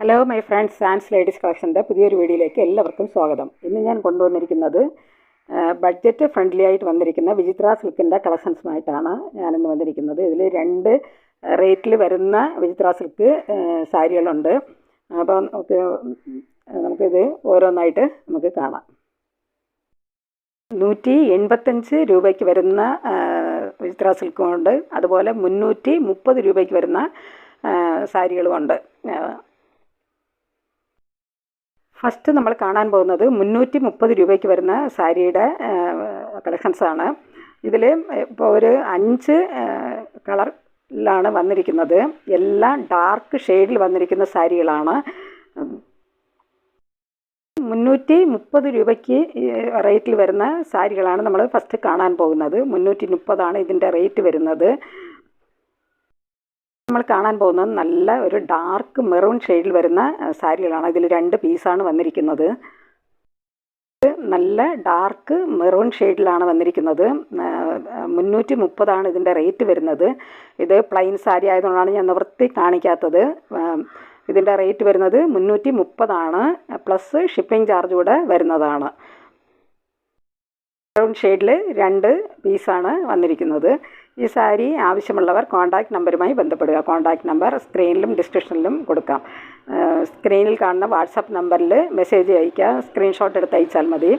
Hello my friends, Sans ladies കളക്ഷൻ്റെ പുതിയൊരു വീഡിയോയിലേക്ക് എല്ലാവർക്കും സ്വാഗതം. ഇന്ന് ഞാൻ കൊണ്ടുവന്നിരിക്കുന്നത് ബഡ്ജറ്റ് ഫ്രണ്ട്ലി ആയിട്ട് വന്നിരിക്കുന്ന വിചിത്ര സിൽക്കിൻ്റെ കളക്ഷൻസുമായിട്ടാണ് ഞാനിന്ന് വന്നിരിക്കുന്നത്. ഇതിൽ രണ്ട് റേറ്റിൽ വരുന്ന വിചിത്ര സിൽക്ക് സാരികളുണ്ട്. അപ്പോൾ നമുക്കിത് ഓരോന്നായിട്ട് നമുക്ക് കാണാം. 185 രൂപയ്ക്ക് വരുന്ന വിചിത്ര സിൽക്കുമുണ്ട്, അതുപോലെ 330 രൂപയ്ക്ക് വരുന്ന സാരികളുമുണ്ട്. ഫസ്റ്റ് നമ്മൾ കാണാൻ പോകുന്നത് 330 രൂപയ്ക്ക് വരുന്ന സാരിയുടെ കളക്ഷൻസാണ്. ഇതിൽ ഇപ്പോൾ ഒരു 5 കളറിലാണ് വന്നിരിക്കുന്നത്. എല്ലാം ഡാർക്ക് ഷെയ്ഡിൽ വന്നിരിക്കുന്ന സാരികളാണ്. 330 രൂപയ്ക്ക് റേറ്റിൽ വരുന്ന സാരികളാണ് നമ്മൾ ഫസ്റ്റ് കാണാൻ പോകുന്നത്. 330 ഇതിൻ്റെ റേറ്റ് വരുന്നത്. നമ്മൾ കാണാൻ പോകുന്നത് നല്ല ഒരു ഡാർക്ക് മെറൂൺ ഷെയ്ഡിൽ വരുന്ന സാരികളാണ്. ഇതിൽ 2 പീസാണ് വന്നിരിക്കുന്നത്. നല്ല ഡാർക്ക് മെറൂൺ ഷെയ്ഡിലാണ് വന്നിരിക്കുന്നത്. 330 ഇതിൻ്റെ റേറ്റ് വരുന്നത്. ഇത് പ്ലെയിൻ സാരി ആയതുകൊണ്ടാണ് ഞാൻ നിവർത്തി കാണിക്കാത്തത്. ഇതിൻ്റെ റേറ്റ് വരുന്നത് 330 പ്ലസ് ഷിപ്പിംഗ് ചാർജ് കൂടെ വരുന്നതാണ്. മെറൂൺ ഷെയ്ഡിൽ 2 പീസാണ് വന്നിരിക്കുന്നത്. ഈ സാരി ആവശ്യമുള്ളവർ കോൺടാക്റ്റ് നമ്പറുമായി ബന്ധപ്പെടുക. കോൺടാക്റ്റ് നമ്പർ സ്ക്രീനിലും ഡിസ്ക്രിപ്ഷനിലും കൊടുക്കാം. സ്ക്രീനിൽ കാണുന്ന വാട്സാപ്പ് നമ്പറിൽ മെസ്സേജ് അയയ്ക്കുക, സ്ക്രീൻഷോട്ട് എടുത്ത് അയച്ചാൽ മതി.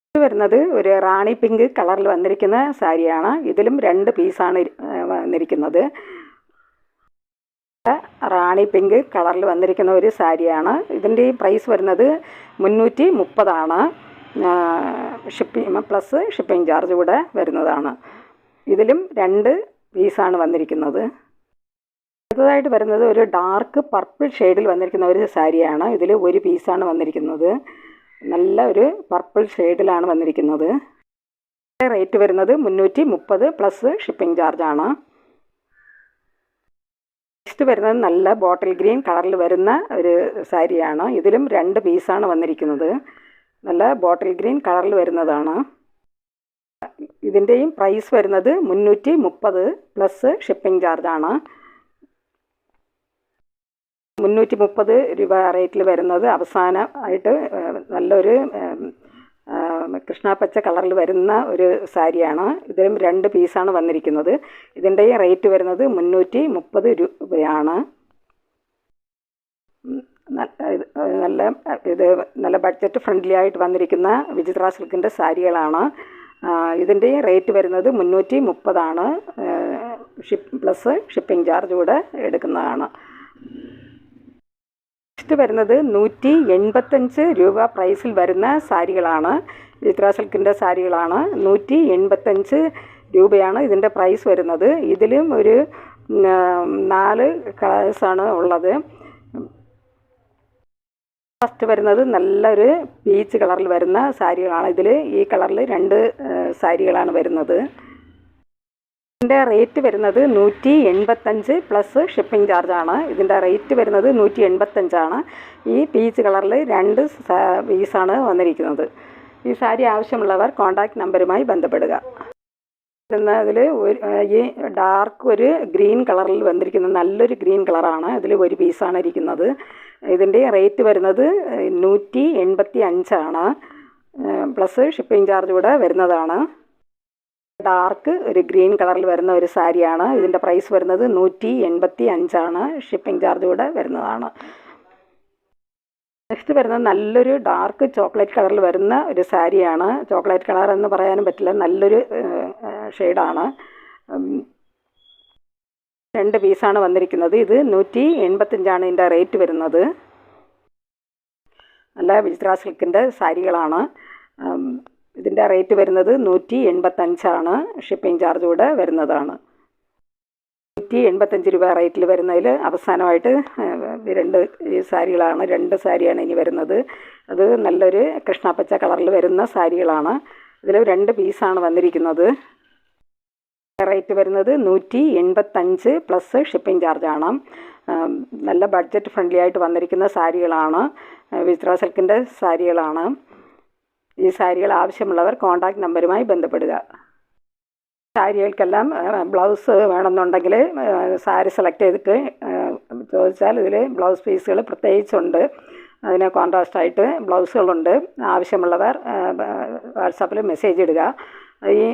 ഇത് വരുന്നത് ഒരു റാണി പിങ്ക് കളറിൽ വന്നിരിക്കുന്ന സാരിയാണ്. ഇതിലും 2 പീസാണ് വന്നിരിക്കുന്നത്. റാണി പിങ്ക് കളറിൽ വന്നിരിക്കുന്ന ഒരു സാരിയാണ്. ഇതിൻ്റെ പ്രൈസ് വരുന്നത് 330. പ്ലസ് ഷിപ്പിംഗ് ചാർജ് കൂടെ വരുന്നതാണ്. ഇതിലും 2 പീസാണ് വന്നിരിക്കുന്നത്. അടുത്തതായിട്ട് വരുന്നത് ഒരു ഡാർക്ക് പർപ്പിൾ ഷെയ്ഡിൽ വന്നിരിക്കുന്ന ഒരു സാരിയാണ്. ഇതിൽ 1 പീസാണ് വന്നിരിക്കുന്നത്. നല്ല ഒരു പർപ്പിൾ ഷെയ്ഡിലാണ് വന്നിരിക്കുന്നത്. റേറ്റ് വരുന്നത് 330 പ്ലസ് ഷിപ്പിംഗ് ചാർജാണ്. നെക്സ്റ്റ് വരുന്നത് നല്ല ബോട്ടിൽ ഗ്രീൻ കളറിൽ വരുന്ന ഒരു സാരിയാണ്. ഇതിലും 2 പീസാണ് വന്നിരിക്കുന്നത്. നല്ല ബോട്ടിൽ ഗ്രീൻ കളറിൽ വരുന്നതാണ്. ഇതിൻ്റെയും പ്രൈസ് വരുന്നത് 330 പ്ലസ് ഷിപ്പിംഗ് ചാർജാണ്. 330 രൂപ റേറ്റിൽ വരുന്നത്. അവസാനമായിട്ട് നല്ലൊരു കൃഷ്ണാപ്പച്ച കളറിൽ വരുന്ന ഒരു സാരിയാണ്. ഇതിലും 2 പീസാണ് വന്നിരിക്കുന്നത്. ഇതിൻ്റെയും റേറ്റ് വരുന്നത് 330 രൂപയാണ്. നല്ല ബഡ്ജറ്റ് ഫ്രണ്ട്ലി ആയിട്ട് വന്നിരിക്കുന്ന വിചിത്ര സിൽക്കിൻ്റെ സാരികളാണ്. ഇതിൻ്റെ റേറ്റ് വരുന്നത് 330 പ്ലസ് ഷിപ്പിംഗ് ചാർജ് കൂടെ എടുക്കുന്നതാണ്. നെക്സ്റ്റ് വരുന്നത് 185 രൂപ പ്രൈസിൽ വരുന്ന സാരികളാണ്. വിചിത്ര സിൽക്കിൻ്റെ സാരികളാണ്. 185 രൂപയാണ് ഇതിൻ്റെ പ്രൈസ് വരുന്നത്. ഇതിലും ഒരു 4 കളേഴ്സാണ് ഉള്ളത്. ഫസ്റ്റ് വരുന്നത് നല്ലൊരു പീച്ച് കളറിൽ വരുന്ന സാരികളാണ്. ഇതിൽ ഈ കളറിൽ 2 സാരികളാണ് വരുന്നത്. ഇതിൻ്റെ റേറ്റ് വരുന്നത് 185 പ്ലസ് ഷിപ്പിംഗ് ചാർജാണ്. ഇതിൻ്റെ റേറ്റ് വരുന്നത് 185. ഈ പീച്ച് കളറിൽ 2 പീസാണ് വന്നിരിക്കുന്നത്. ഈ സാരി ആവശ്യമുള്ളവർ കോൺടാക്റ്റ് നമ്പറുമായി ബന്ധപ്പെടുക. ഇതിൽ ഈ ഡാർക്ക് ഒരു ഗ്രീൻ കളറിൽ വന്നിരിക്കുന്ന നല്ലൊരു ഗ്രീൻ കളറാണ്. ഇതിൽ 1 പീസാണ് ഇരിക്കുന്നത്. ഇതിൻ്റെ റേറ്റ് വരുന്നത് 185 പ്ലസ് ഷിപ്പിംഗ് ചാർജ് കൂടെ വരുന്നതാണ്. ഡാർക്ക് ഒരു ഗ്രീൻ കളറിൽ വരുന്ന ഒരു സാരിയാണ്. ഇതിൻ്റെ പ്രൈസ് വരുന്നത് 185. ഷിപ്പിംഗ് ചാർജ് കൂടെ വരുന്നതാണ്. നെക്സ്റ്റ് വരുന്നത് നല്ലൊരു ഡാർക്ക് ചോക്ലേറ്റ് കളറിൽ വരുന്ന ഒരു സാരിയാണ്. ചോക്ലേറ്റ് കളർ എന്ന് പറയാനും പറ്റില്ല, നല്ലൊരു ഷെയ്ഡാണ്. 2 പീസാണ് വന്നിരിക്കുന്നത്. ഇത് 185 ഇതിൻ്റെ റേറ്റ് വരുന്നത്. നല്ല വിചിത്ര സിൽക്കിൻ്റെ സാരികളാണ്. ഇതിൻ്റെ റേറ്റ് വരുന്നത് 185. ഷിപ്പിംഗ് ചാർജ് കൂടെ വരുന്നതാണ്. 185 രൂപ റേറ്റിൽ വരുന്നതിൽ അവസാനമായിട്ട് 2 സാരികളാണ്. 2 സാരിയാണ് ഇനി വരുന്നത്. അത് നല്ലൊരു കൃഷ്ണാപ്പച്ച കളറിൽ വരുന്ന സാരികളാണ്. ഇതിൽ 2 പീസാണ് വന്നിരിക്കുന്നത്. റേറ്റ് വരുന്നത് 185 പ്ലസ് ഷിപ്പിംഗ് ചാർജാണ്. നല്ല ബഡ്ജറ്റ് ഫ്രണ്ട്ലി ആയിട്ട് വന്നിരിക്കുന്ന സാരികളാണ്. വിചിത്ര സിൽക്കിൻ്റെ സാരികളാണ്. ഈ സാരികൾ ആവശ്യമുള്ളവർ കോൺടാക്റ്റ് നമ്പറുമായി ബന്ധപ്പെടുക. സാരികൾക്കെല്ലാം ബ്ലൗസ് വേണമെന്നുണ്ടെങ്കിൽ സാരി സെലക്ട് ചെയ്തിട്ട് ചോദിച്ചാൽ ഇതിൽ ബ്ലൗസ് പീസുകൾ പ്രത്യേകിച്ചുണ്ട്. അതിന് കോൺട്രാസ്റ്റായിട്ട് ബ്ലൗസുകളുണ്ട്. ആവശ്യമുള്ളവർ വാട്സാപ്പിൽ മെസ്സേജ് ഇടുക. ഈ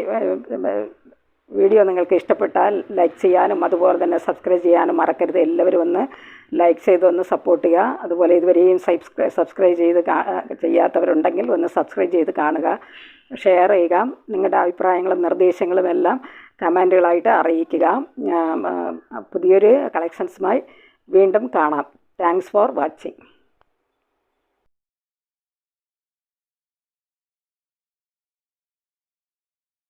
വീഡിയോ നിങ്ങൾക്ക് ഇഷ്ടപ്പെട്ടാൽ ലൈക്ക് ചെയ്യാനും അതുപോലെ തന്നെ സബ്സ്ക്രൈബ് ചെയ്യാനും മറക്കരുത്. എല്ലാവരും ഒന്ന് ലൈക്ക് ചെയ്ത് ഒന്ന് സപ്പോർട്ട് ചെയ്യുക. അതുപോലെ ഇതുവരെയും സബ്സ്ക്രൈബ് ചെയ്ത് ചെയ്യാത്തവരുണ്ടെങ്കിൽ ഒന്ന് സബ്സ്ക്രൈബ് ചെയ്ത് കാണുക, ഷെയർ ചെയ്യുക. നിങ്ങളുടെ അഭിപ്രായങ്ങളും നിർദ്ദേശങ്ങളും എല്ലാം കമൻറ്റുകളായിട്ട് അറിയിക്കുക. പുതിയൊരു കളക്ഷൻസുമായി വീണ്ടും കാണാം. Thanks for watching.